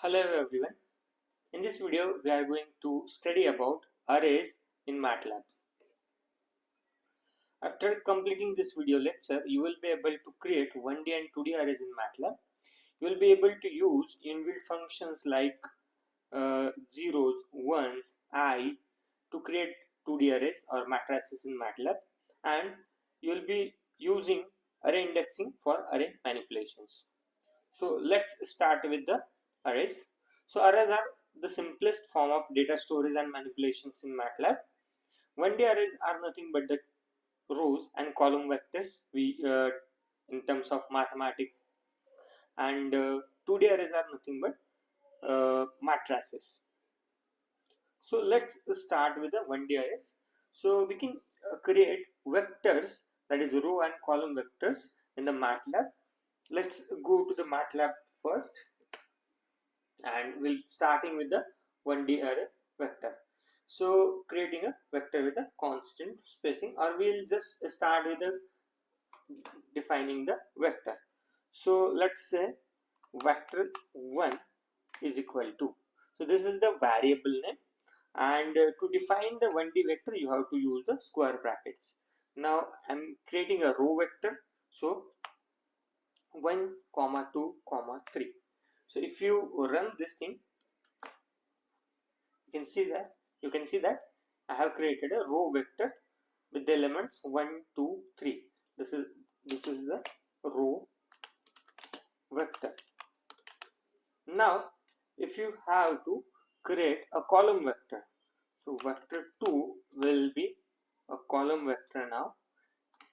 Hello everyone. In this video we are going to study about arrays in MATLAB. After completing this video lecture, you will be able to create 1D and 2D arrays in MATLAB. You will be able to use inbuilt functions like zeros, ones, I to create 2D arrays or matrices in MATLAB, and you will be using array indexing for array manipulations. So let's start with the arrays. So arrays are the simplest form of data storage and manipulations in MATLAB. 1D arrays are nothing but the rows and column vectors in terms of mathematics, and 2D arrays are nothing but matrices. So let's start with the 1D arrays. So we can create vectors, that is row and column vectors in the MATLAB. Let's go to the MATLAB first, and we'll starting with the 1D array vector. So creating a vector with a constant spacing, or we'll just start with the defining the vector. So let's say vector 1 is equal to, so this is the variable name, and to define the 1D vector you have to use the square brackets. Now I'm creating a row vector, so 1, 2, 3. So if you run this thing, you can see that I have created a row vector with the elements 1, 2, 3. This is the row vector. Now if you have to create a column vector, so vector 2 will be a column vector. Now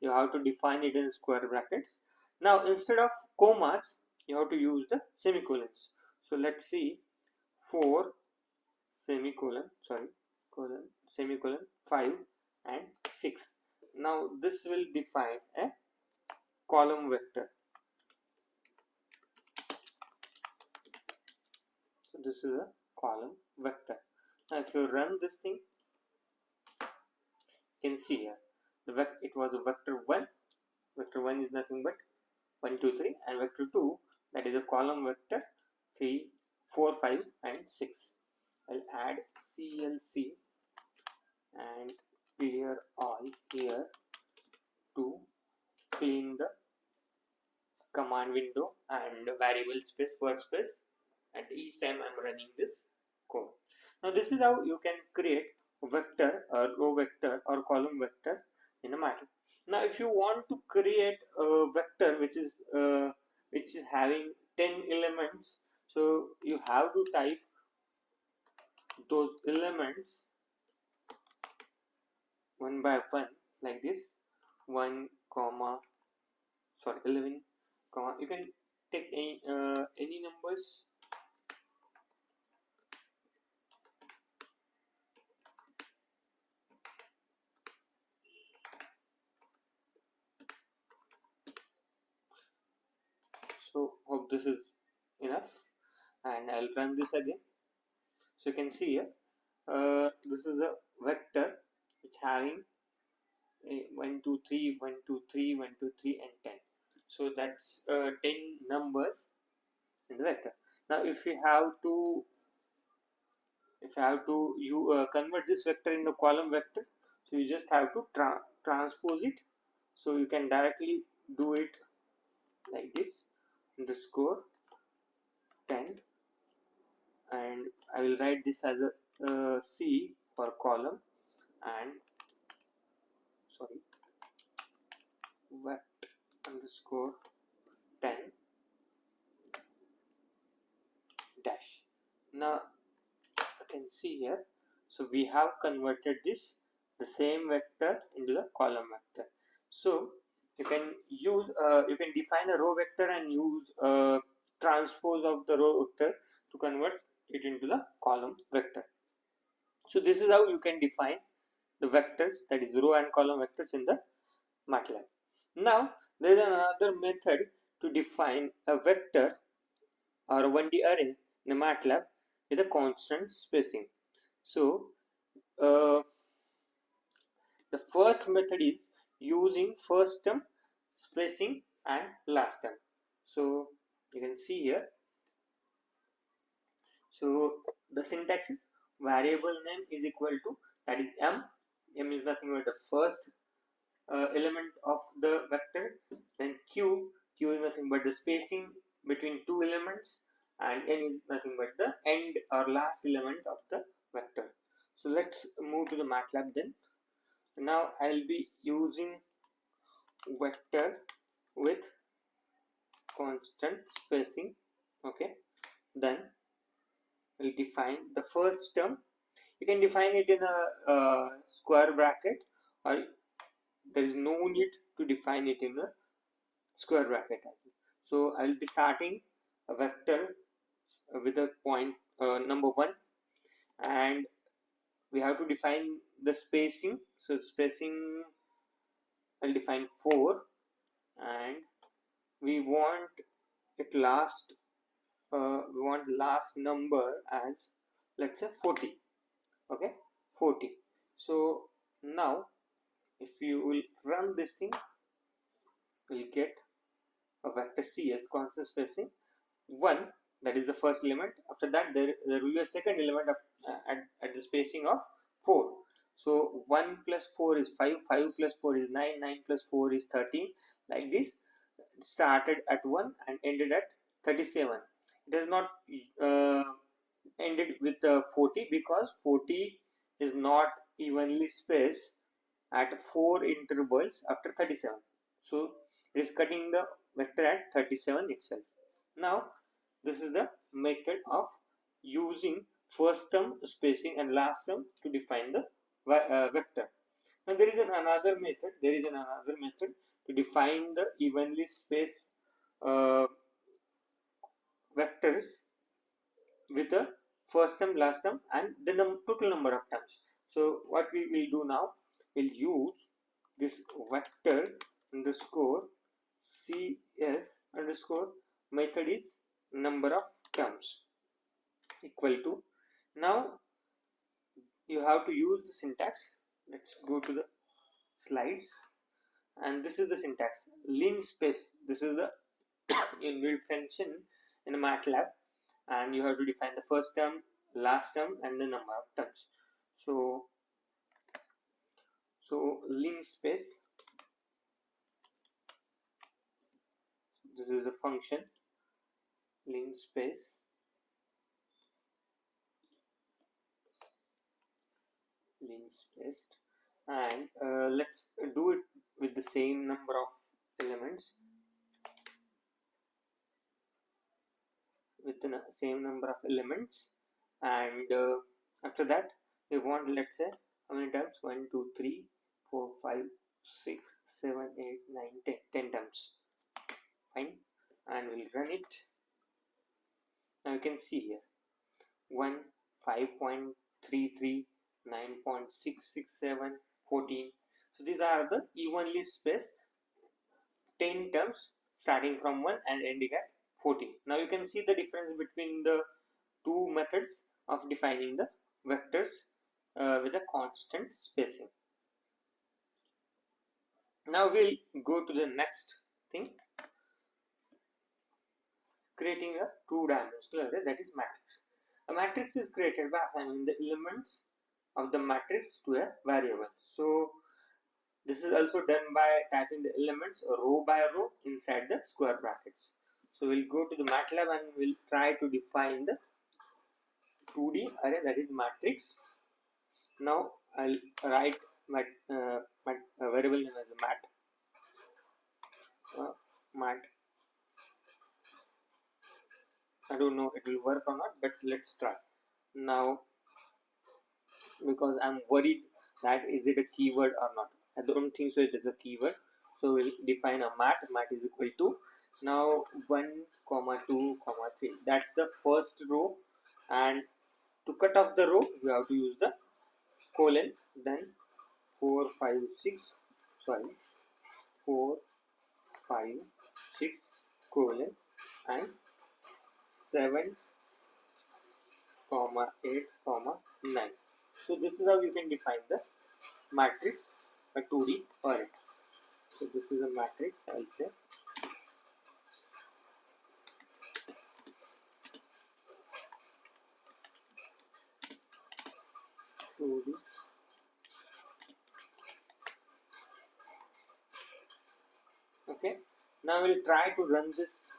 you have to define it in square brackets. Now instead of commas you have to use the semicolons. So let's see, 4 semicolon, semicolon 5 and 6. Now this will define a column vector. So this is a column vector. Now if you run this thing, you can see here it was a vector 1. Vector 1 is nothing but 1, 2, 3, and vector 2, that is a column vector 3, 4, 5 and 6. I'll add CLC and clear all here to clean the command window and variable space workspace at each time I'm running this code. Now this is how you can create a vector or row vector or column vector in a MATLAB. Now if you want to create a vector which is having 10 elements, so you have to type those elements one by one like this, 1, 11, you can take any numbers. So hope this is enough, and I'll run this again. So you can see here, this is a vector which having 1, 2, 3, 1, 2, 3, 1, 2, 3 and 10. So that's 10 numbers in the vector. Now if you have to convert this vector into column vector, so you just have to transpose it. So you can directly do it like this, underscore 10, and I will write this as a C for column, and vect underscore 10 dash. Now you can see here, so we have converted the same vector into the column vector. So you can use you can define a row vector and use transpose of the row vector to convert it into the column vector. So this is how you can define the vectors, that is row and column vectors, in the MATLAB. Now there is another method to define a vector or a 1D array in a MATLAB with a constant spacing. So the first method is using first term spacing and last term. So you can see here, So the syntax is variable name is equal to, that is m is nothing but the first element of the vector, then q is nothing but the spacing between two elements, and n is nothing but the end or last element of the vector. So let's move to the MATLAB then. Now I'll be using vector with constant spacing. Okay, then we'll define the first term. You can define it in a square bracket, or there is no need to define it in a square bracket. So I will be starting a vector with a point number 1, and we have to define the spacing. So spacing I'll define 4, and we want it last we want last number as, let's say, 40. Okay, 40. So now if you will run this thing, we'll get a vector C as constant spacing 1, that is the first element. After that there will be a second element of at the spacing of 4. So 1 plus 4 is 5, 5 plus 4 is 9, 9 plus 4 is 13. Like this, it started at 1 and ended at 37. It has not ended with 40, because 40 is not evenly spaced at 4 intervals after 37. So it is cutting the vector at 37 itself. Now this is the method of using first term spacing and last term to define the vector. Now there is another method. To define the evenly spaced vectors with the first term, last term, and the total number of terms. So what we will do now, we'll use this vector underscore cs underscore method is number of terms equal to. Now you have to use the syntax. Let's go to the slides, and this is the syntax. Linspace, this is the inbuilt function in a MATLAB, and you have to define the first term, last term, and the number of terms. So linspace, this is the function linspace, and let's do it with the same number of elements, and after that we want, let's say, how many times? 1 2 3 4 5 6 7 8 9 10 10 times. Fine, and we'll run it. Now you can see here 1 5.33 9.667 14. So these are the evenly spaced 10 terms starting from 1 and ending at 14. Now you can see the difference between the two methods of defining the vectors with a constant spacing. Now we'll go to the next thing, creating a two-dimensional array, that is matrix. A matrix is created by assigning the elements of the matrix to a variable. So this is also done by typing the elements row by row inside the square brackets. So we'll go to the MATLAB and we'll try to define the 2D array, that is matrix. Now I'll write my variable name as mat. I don't know it will work or not, but let's try. Now, because I'm worried that is it a keyword or not. I don't think so it is a keyword. So we'll define a mat is equal to, now 1 comma 2 comma 3, that's the first row, and to cut off the row we have to use the colon, then 4 5 6 colon, and 7 comma 8 comma 9. So this is how you can define the matrix, a 2D array. So this is a matrix, I'll say. 2D. Okay, now we'll try to run this.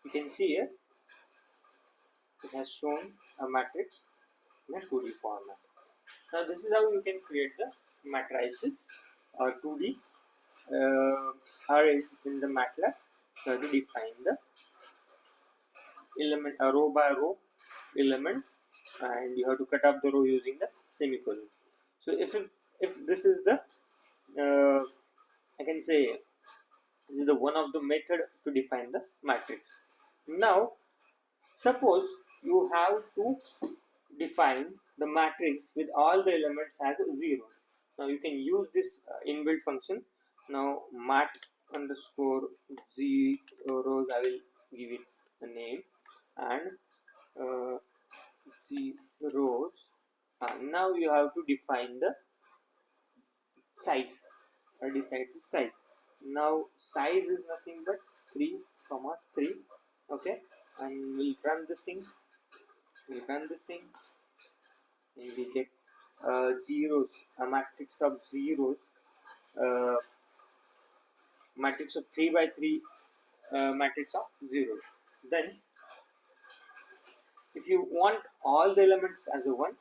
You can see here it has shown a matrix in a 2D format. Now this is how you can create the matrices or 2D arrays in the MATLAB. So to define the element row by row elements, and you have to cut up the row using the semicolon. So if this is the I can say this is the one of the method to define the matrix. Now suppose you have to define the matrix with all the elements as zeros. Now you can use this inbuilt function. Now mat underscore zeros, I will give it a name, and zeros. Now you have to define the size or decide the size. Now size is nothing but 3 comma 3. Okay, and we'll run this thing. And we get zeros, a matrix of zeros, uh, matrix of 3 by 3 matrix of zeros. Then if you want all the elements as a 1,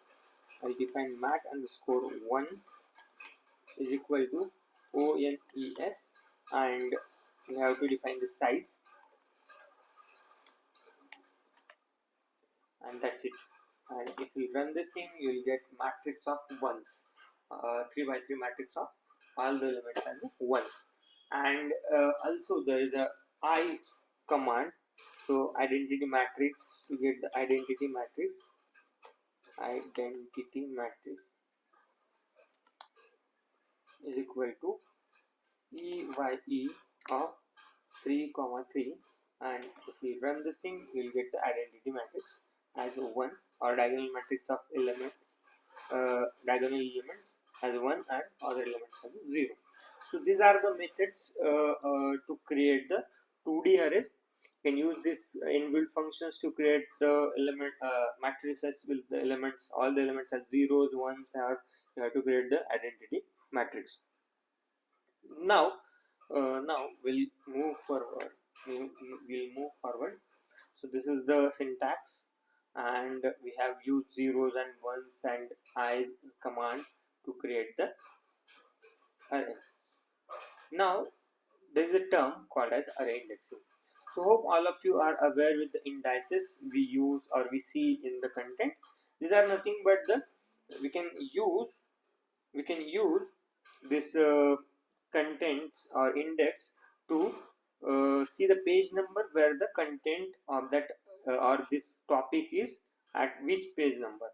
I define mat underscore 1 is equal to ONES, and we have to define the size, and that's it. And if we run this thing, you will get matrix of ones, 3 by 3 matrix of all the elements as ones. And also there is a I command. So identity matrix, to get the identity matrix is equal to EYE of 3 comma 3, and if we run this thing, we will get the identity matrix as 1, or diagonal matrix of elements, diagonal elements as 1 and other elements as 0. So these are the methods to create the 2D arrays. You can use this inbuilt functions to create the element matrices with the elements, all the elements as zeros, ones, or you have to create the identity matrix. Now we'll move forward. So this is the syntax, and we have used zeros and ones and I command to create the arrays. Now there is a term called as array indexing. So hope all of you are aware with the indices we use or we see in the content. These are nothing but the we can use this contents or index to see the page number where the content of that or this topic is at which page number,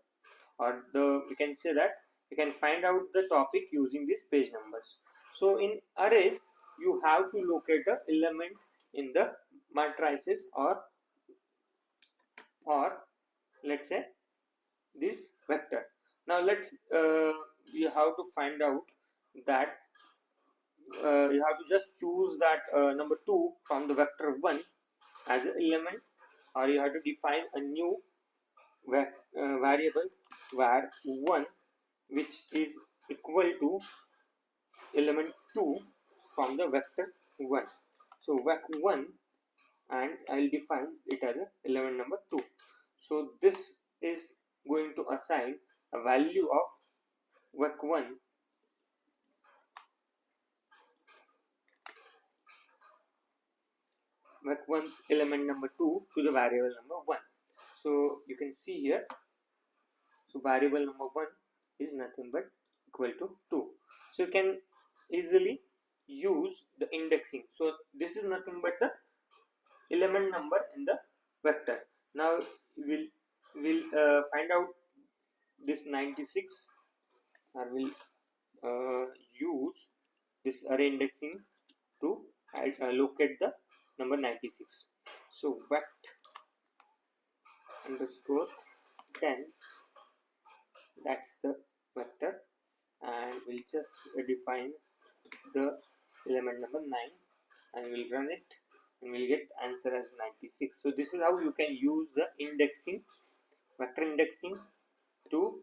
or we can say that we can find out the topic using these page numbers. So in arrays you have to locate the element in the matrices, or let's say this vector. Now let's you have to find out that you have to just choose that number 2 from the vector 1 as an element, or you have to define a new variable var1 which is equal to element 2 from the vector 1. So vec1, and I'll define it as a element number 2. So this is going to assign a value of vec1 vec1's element number 2 to the variable number 1. So you can see here, so variable number 1 is nothing but equal to 2. So you can easily use the indexing. So this is nothing but the element number in the vector. Now we'll find out this 96, and we'll use this array indexing to locate the number 96. So vect underscore 10, that's the vector, and we'll just define the element number 9, and we'll run it, and we'll get answer as 96. So this is how you can use the indexing, vector indexing, to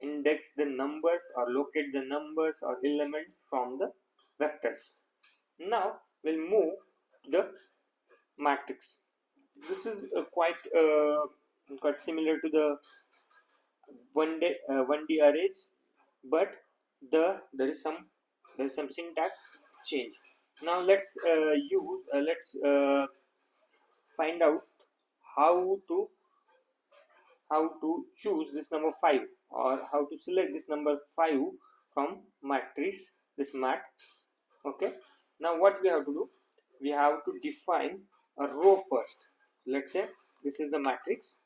index the numbers or locate the numbers or elements from the vectors. Now we'll move the matrix. This is quite similar to the one D arrays, but there is some syntax change. Now let's find out how to choose this number 5 or how to select this number 5 from matrix, this mat. Okay, now what we have to do, we have to define a row first. Let's say this is the matrix,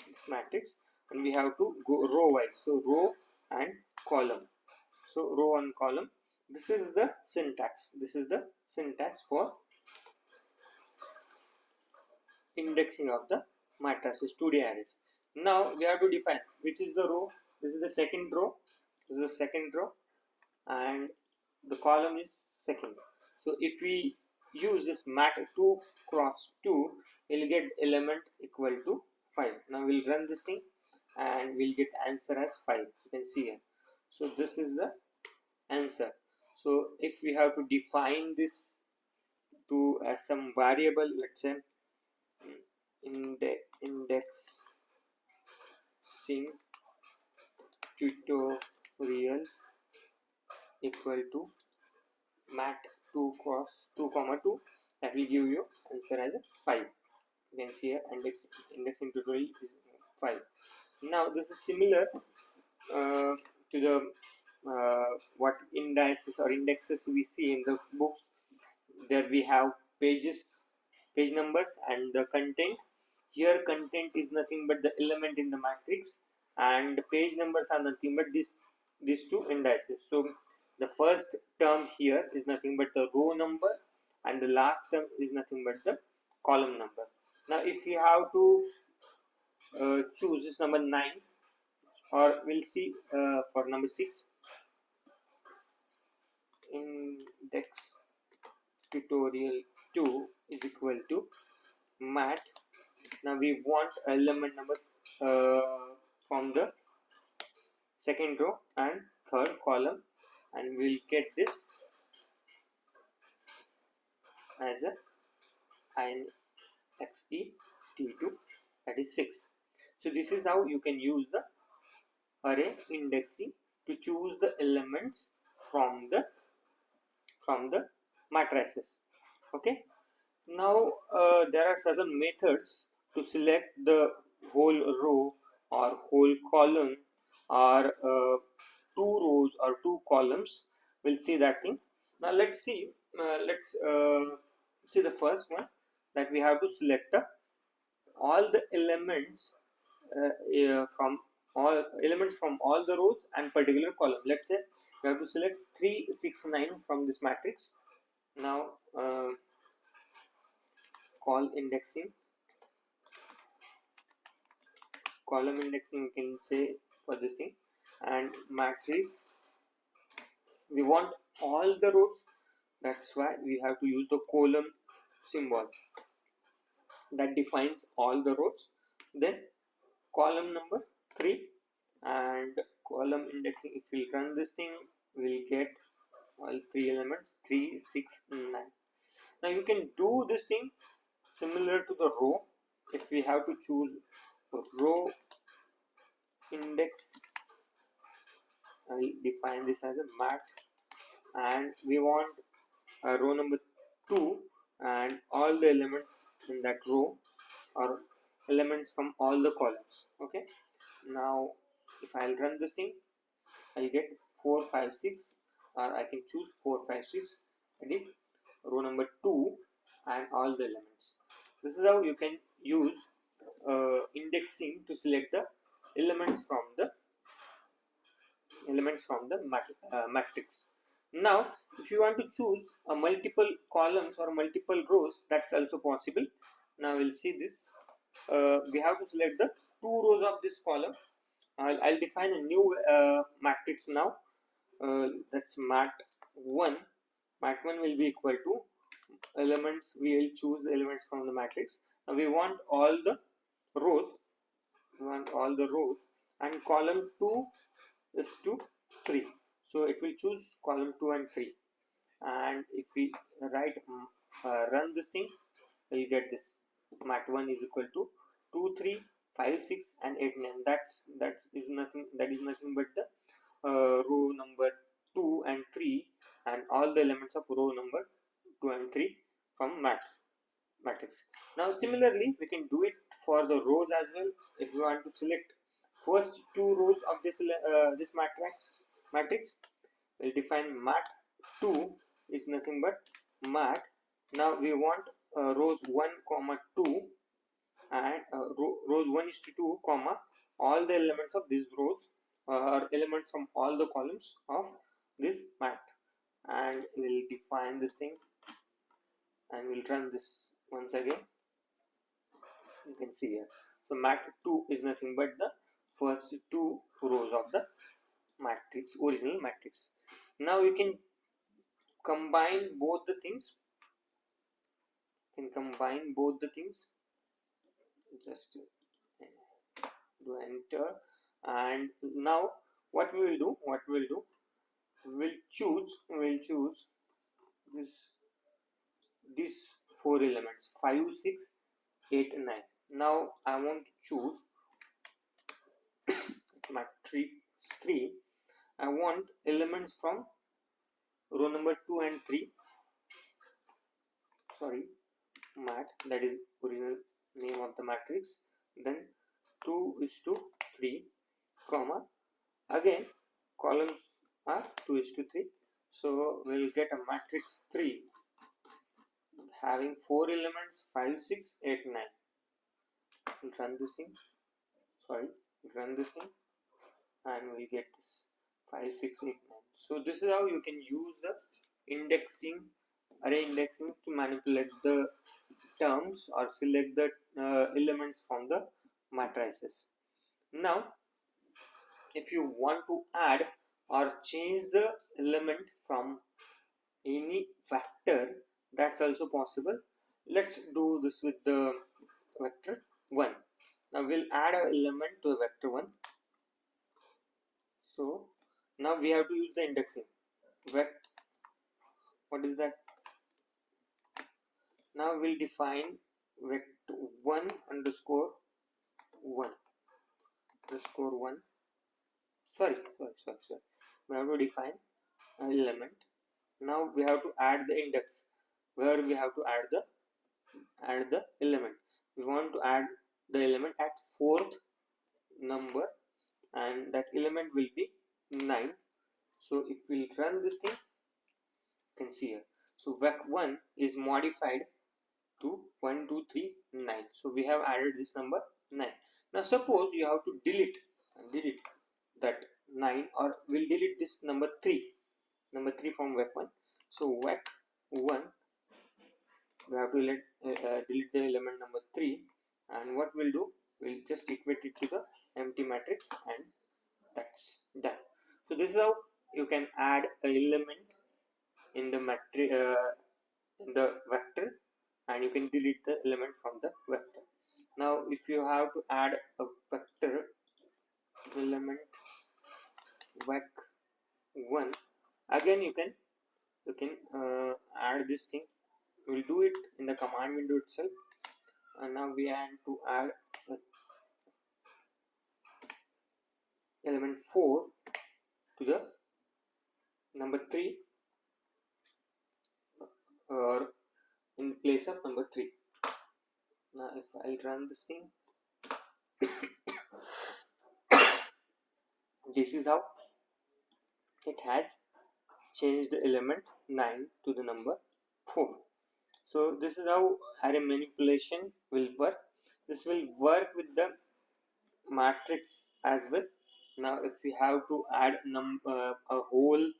this matrix, and we have to go row wise, so row and column. So row and column, this is the syntax for indexing of the matrices 2D arrays. Now we have to define which is the row. This is the second row, and the column is second. So if we use this mat 2 cross 2, we'll get element equal to 5. Now we'll run this thing and we'll get answer as 5. You can see here. So this is the answer. So if we have to define this to as some variable, let's say indexing tutorial equal to mat 2 cross 2 comma 2, that will give you answer as a 5. You can see here indexing tutorial is 5. Now this is similar to the what indices or indexes we see in the books. There we have page numbers and the content. Here content is nothing but the element in the matrix, and the page numbers are nothing but these two indices. So the first term here is nothing but the row number, and the last term is nothing but the column number. Now if you have to choose this number 9, or we'll see for number 6, index tutorial 2 is equal to mat. Now we want element numbers from the second row and third column, and we'll get this as a INXET2, that is 6. So this is how you can use the array indexing to choose the elements from the matrices. Okay, now there are certain methods to select the whole row or whole column or 2 rows or 2 columns. We'll see that thing. Now let's see the first one, that we have to select all the elements from all the rows and particular column. Let's say we have to select 3, 6, 9 from this matrix. Now column indexing we can say for this thing, and matrix we want all the rows, that's why we have to use the column symbol that defines all the rows. Then column number 3 and column indexing, if we run this thing we'll get all 3 elements 3, 6, 9. Now you can do this thing similar to the row. If we have to choose row index, I will define this as a mat, and we want row number 2 and all the elements in that row or elements from all the columns. Okay, now if I'll run this thing, I'll get 4, 5, 6, or I can choose 4, 5, 6, ready, row number 2 and all the elements. This is how you can use indexing to select the elements from the matrix. Now if you want to choose multiple columns or multiple rows, that's also possible. Now we'll see this. We have to select the 2 rows of this column. I'll define a new matrix now. That's mat 1. Mat 1 will be equal to elements. We will choose the elements from the matrix. Now we want all the rows. and column 2 is to 3. So it will choose column 2 and 3. And if we write run this thing, we'll get this mat1 is equal to 2 3 5 6 and 8 9. That is nothing but the row number 2 and 3 and all the elements of row number 2 and 3 from matrix. Now similarly we can do it for the rows as well. If we want to select first two rows of this matrix, we'll define mat2 is nothing but mat. Now we want rows 1 comma 2 and rows 1 is to 2 comma all the elements of these rows are elements from all the columns of this mat, and we'll define this thing and we'll run this once again. You can see here, so mat2 is nothing but the first two rows of the original matrix. Now you can combine both the things. Just do enter, and now what we will do, we'll choose these four elements 5 6 8 9. Now I want to choose matrix 3. I want elements from row number 2 and 3, sorry, mat, that is original name of the matrix, then 2 is to 3 comma again columns are 2 is to 3. So we'll get a matrix 3 having 4 elements 5 6 8 9. We'll run this thing, and we get this 5 6 8 9. So this is how you can use the array indexing to manipulate the terms or select the elements from the matrices. Now if you want to add or change the element from any vector, that's also possible. Let's do this with the vector 1. Now we'll add an element to a vector 1. So now we have to use the indexing. What is that? Now we'll define vector 1 underscore 1 underscore 1. Sorry. We have to define an element. Now we have to add the index where we have to add the element. We want to add the element at 4th number, and that element will be 9. So if we run this thing, you can see here. So vec1 is modified to 1 2 3 9. So we have added this number 9. Now suppose you have to delete that 9, or we'll delete this number 3 from vec1. So vec1, we have to delete the element number 3, and what we'll do, we'll just equate it to the empty matrix, and that's done. So this is how you can add an element in the matrix in the vector, and you can delete the element from the vector. Now if you have to add a vector element vec1, again you can add this thing. We'll do it in the command window itself. And now we have to add element 4 to the number 3, or in place of number 3. Now if I'll run this thing, this is how it has changed the element 9 to the number 4. So this is how array manipulation will work. This will work with the matrix as well. Now if we have to add a whole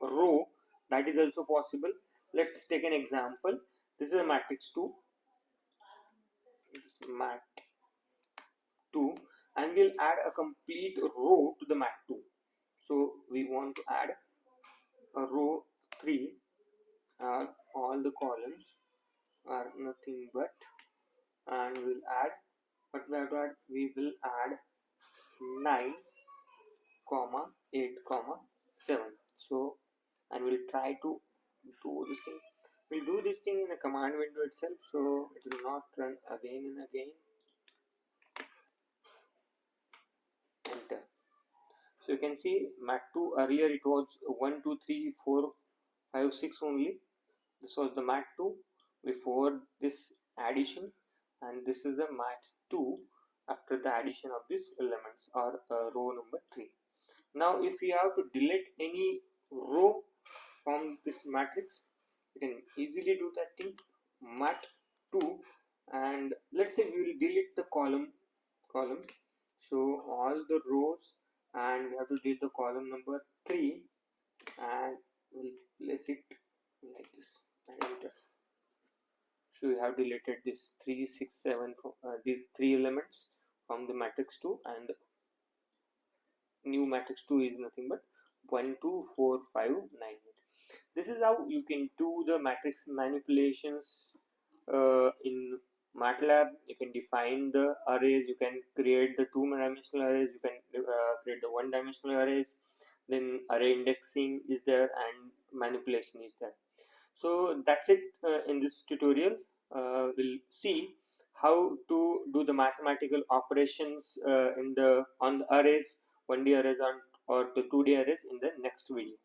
row, that is also possible. Let's take an example. This is a matrix 2. This mat2, and we'll add a complete row to the mat2. So we want to add a row 3. All the columns are nothing but, and we'll add what we have to add? We will add 9 comma 8 comma 7. So, and we'll try to do this thing. We'll do this thing in the command window itself, so it will not run again and again. Enter. So you can see mat2 earlier it was 1 2 3 4 5 6 only. This was the mat2 before this addition, and this is the mat2 after the addition of these elements, or row number 3. Now if we have to delete any row from this matrix, you can easily do that thing. Mat2, and let's say we will delete the column, so all the rows, and we have to delete the column number 3, and we'll place it like this and enter. So we have deleted this 3 6 7 these 3 elements from the matrix 2, and new matrix 2 is nothing but 1 2 4 5 9 8. This is how you can do the matrix manipulations in MATLAB. You can define the arrays, you can create the two-dimensional arrays, you can create the one-dimensional arrays, then array indexing is there and manipulation is there. So that's it in this tutorial. We'll see how to do the mathematical operations on the arrays, 1D arrays or the 2D arrays in the next video.